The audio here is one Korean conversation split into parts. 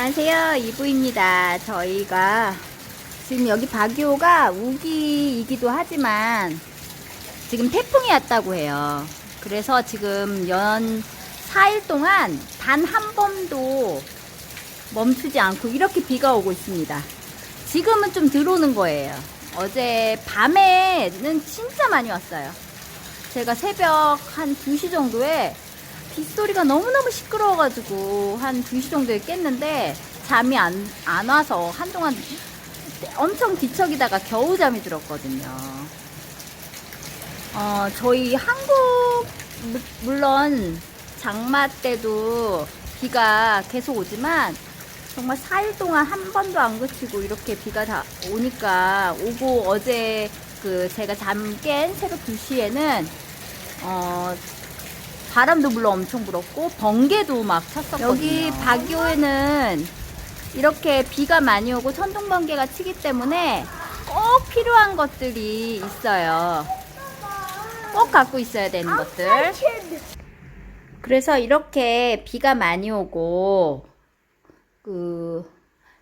안녕하세요, 이브입니다. 저희가 지금 여기 바기오가 우기이기도 하지만 지금 태풍이 왔다고 해요. 그래서 지금 연 4일 동안 단 한 번도 멈추지 않고 이렇게 비가 오고 있습니다. 지금은 좀 들어오는 거예요. 어제 밤에는 진짜 많이 왔어요. 제가 새벽 한 2시 정도에 빗소리가 너무너무 시끄러워가지고 한 2시 정도에 깼는데 잠이 안 와서 한동안 엄청 뒤척이다가 겨우 잠이 들었거든요. 저희 한국 물론 장마 때도 비가 계속 오지만 정말 4일 동안 한 번도 안 그치고 이렇게 비가 다 오니까 오고 어제 제가 잠 깬 새벽 2시에는 바람도 물론 엄청 불었고 번개도 막 쳤었거든요. 여기 바기오에는 이렇게 비가 많이 오고 천둥 번개가 치기 때문에 꼭 필요한 것들이 있어요. 꼭 갖고 있어야 되는 것들. 그래서 이렇게 비가 많이 오고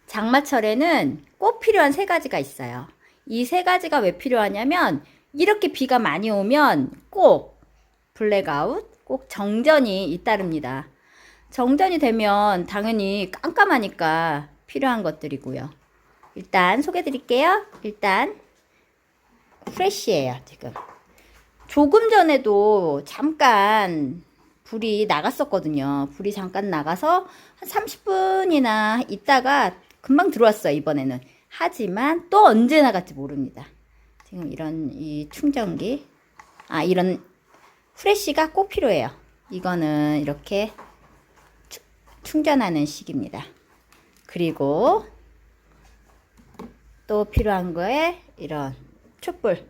장마철에는 꼭 필요한 3가지가 있어요. 이 3가지가 왜 필요하냐면 이렇게 비가 많이 오면 꼭 블랙아웃, 꼭 정전이 잇따릅니다. 정전이 되면 당연히 깜깜하니까 필요한 것들이고요. 일단 소개해 드릴게요. 일단 프레쉬예요. 지금 조금 전에도 잠깐 불이 나갔었거든요. 불이 잠깐 나가서 한 30분이나 있다가 금방 들어왔어요. 이번에는. 하지만 또 언제 나갈지 모릅니다. 지금 이런 이 충전기, 이런 프레쉬가 꼭 필요해요. 이거는 이렇게 충전하는 식입니다. 그리고 또 필요한 거에 이런 촛불.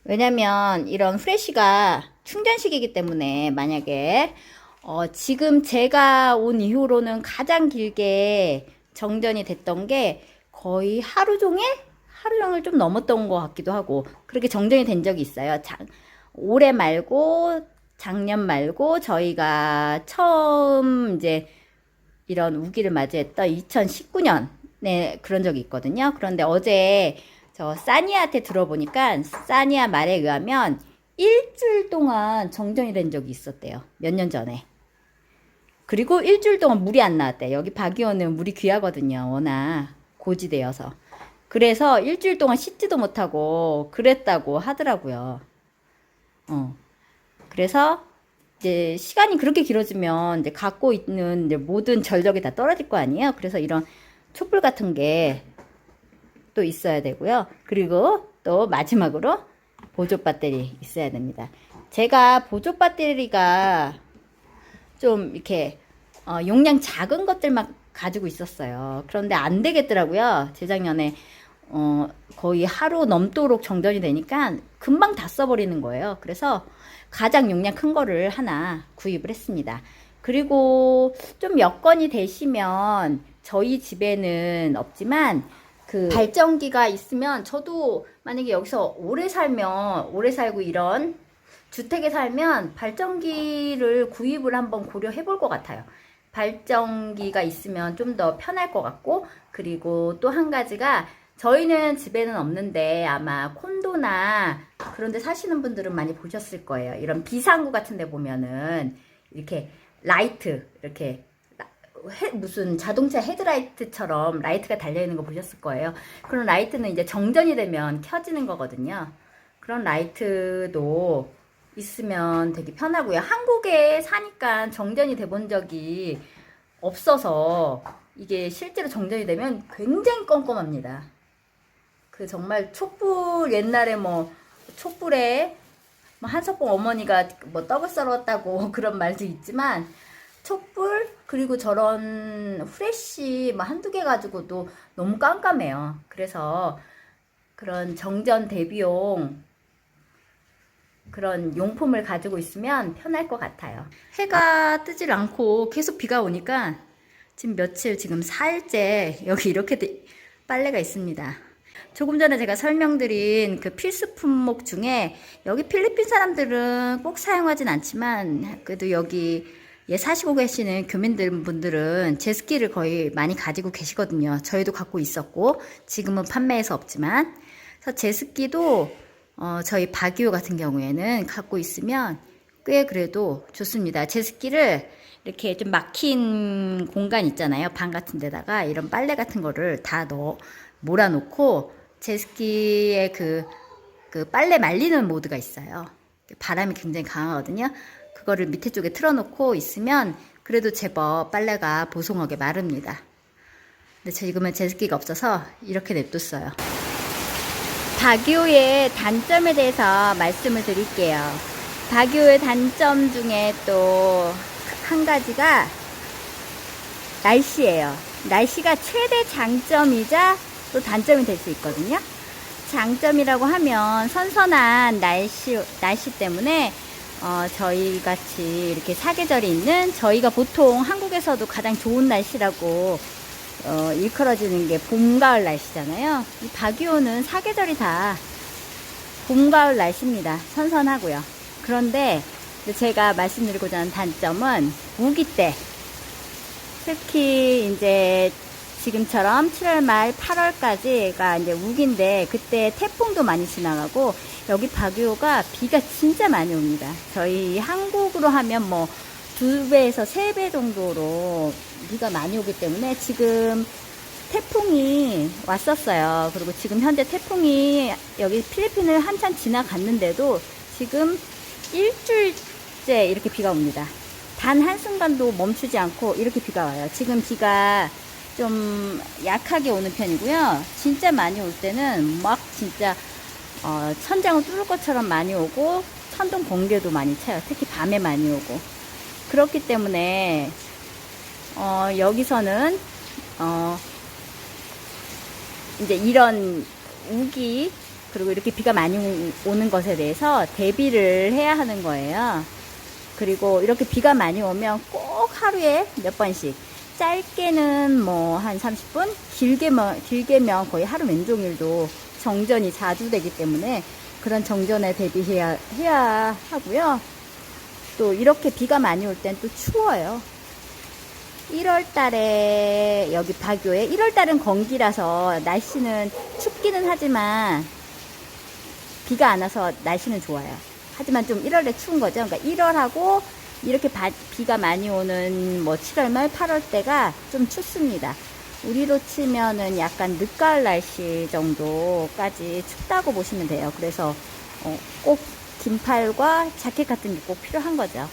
왜냐면 이런 프레쉬가 충전식이기 때문에 만약에 지금 제가 온 이후로는 가장 길게 정전이 됐던 게 거의 하루 종일 좀 넘었던 것 같기도 하고 그렇게 정전이 된 적이 있어요. 올해 말고 작년 말고 저희가 처음 이제 이런 우기를 맞이했던 2019년에 그런 적이 있거든요. 그런데 어제 저 사니아한테 들어보니까 사니아 말에 의하면 일주일 동안 정전이 된 적이 있었대요. 몇 년 전에. 그리고 일주일 동안 물이 안 나왔대. 여기 바기오는 물이 귀하거든요. 워낙 고지되어서. 그래서 일주일 동안 씻지도 못하고 그랬다고 하더라고요. 그래서 이제 시간이 그렇게 길어지면 이제 갖고 있는 이제 모든 전력이 다 떨어질 거 아니에요. 그래서 이런 촛불 같은 게 또 있어야 되고요. 그리고 또 마지막으로 보조 배터리 있어야 됩니다. 제가 보조 배터리가 좀 이렇게 용량 작은 것들만 가지고 있었어요. 그런데 안 되겠더라고요. 재작년에 거의 하루 넘도록 정전이 되니까 금방 다 써버리는 거예요. 그래서 가장 용량 큰 거를 하나 구입을 했습니다. 그리고 좀 여건이 되시면 저희 집에는 없지만 발전기가 있으면 저도 만약에 여기서 오래 살고 이런 주택에 살면 발전기를 구입을 한번 고려해 볼 것 같아요. 발전기가 있으면 좀 더 편할 것 같고 그리고 또 한 가지가 저희는 집에는 없는데 아마 콘도나 그런 데 사시는 분들은 많이 보셨을 거예요. 이런 비상구 같은 데 보면은 이렇게 라이트 이렇게 무슨 자동차 헤드라이트처럼 라이트가 달려있는 거 보셨을 거예요. 그런 라이트는 이제 정전이 되면 켜지는 거거든요. 그런 라이트도 있으면 되게 편하고요. 한국에 사니까 정전이 돼본 적이 없어서 이게 실제로 정전이 되면 굉장히 껌껌합니다. 정말 촛불 옛날에 촛불에 한석봉 어머니가 떡을 썰었다고 그런 말도 있지만 촛불 그리고 저런 후레쉬 한두 개 가지고도 너무 깜깜해요. 그래서 그런 정전 대비용 그런 용품을 가지고 있으면 편할 것 같아요. 해가 뜨질 않고 계속 비가 오니까 지금 4일째 여기 이렇게 빨래가 있습니다. 조금 전에 제가 설명드린 필수 품목 중에 여기 필리핀 사람들은 꼭 사용하진 않지만 그래도 여기 사시고 계시는 교민분들은 제스키를 거의 많이 가지고 계시거든요. 저희도 갖고 있었고 지금은 판매해서 없지만, 그래서 제스키도 저희 바기오 같은 경우에는 갖고 있으면 꽤 그래도 좋습니다. 제스키를 이렇게 좀 막힌 공간 있잖아요. 방 같은 데다가 이런 빨래 같은 거를 다 몰아놓고 제스키의 그 빨래 말리는 모드가 있어요. 바람이 굉장히 강하거든요. 그거를 밑에 쪽에 틀어놓고 있으면 그래도 제법 빨래가 보송하게 마릅니다. 근데 지금은 제습기가 없어서 이렇게 냅뒀어요. 바기오의 단점에 대해서 말씀을 드릴게요. 바기오의 단점 중에 또 한 가지가 날씨예요. 날씨가 최대 장점이자 또 단점이 될 수 있거든요. 장점이라고 하면 선선한 날씨 때문에 저희 같이 이렇게 사계절이 있는, 저희가 보통 한국에서도 가장 좋은 날씨라고 일컬어지는 게 봄, 가을 날씨잖아요. 이 바기오는 사계절이 다 봄, 가을 날씨입니다. 선선하고요. 그런데 제가 말씀드리고자 하는 단점은 우기 때, 특히 이제 지금처럼 7월 말 8월까지가 이제 우기인데 그때 태풍도 많이 지나가고 여기 바기오가 비가 진짜 많이 옵니다. 저희 한국으로 하면 뭐 2배에서 3배 정도로 비가 많이 오기 때문에 지금 태풍이 왔었어요. 그리고 지금 현재 태풍이 여기 필리핀을 한참 지나갔는데도 지금 일주일째 이렇게 비가 옵니다. 단 한순간도 멈추지 않고 이렇게 비가 와요. 지금 비가 좀 약하게 오는 편이고요. 진짜 많이 올 때는 막 진짜 천장을 뚫을 것처럼 많이 오고 천둥 번개도 많이 쳐요. 특히 밤에 많이 오고. 그렇기 때문에 여기서는 이제 이런 우기 그리고 이렇게 비가 많이 오는 것에 대해서 대비를 해야 하는 거예요. 그리고 이렇게 비가 많이 오면 꼭 하루에 몇 번씩, 짧게는 뭐 한 30분, 길게면 거의 하루 왼종일도 정전이 자주 되기 때문에 그런 정전에 대비해야 하고요. 또 이렇게 비가 많이 올 땐 또 추워요. 1월 달에 여기 바교에 1월 달은 건기라서 날씨는 춥기는 하지만 비가 안 와서 날씨는 좋아요. 하지만 좀 1월에 추운 거죠. 그러니까 1월하고 이렇게 비가 많이 오는 뭐 7월 말 8월 때가 좀 춥습니다. 우리로 치면은 약간 늦가을 날씨 정도까지 춥다고 보시면 돼요. 그래서 꼭 긴팔과 자켓 같은 게 꼭 필요한 거죠.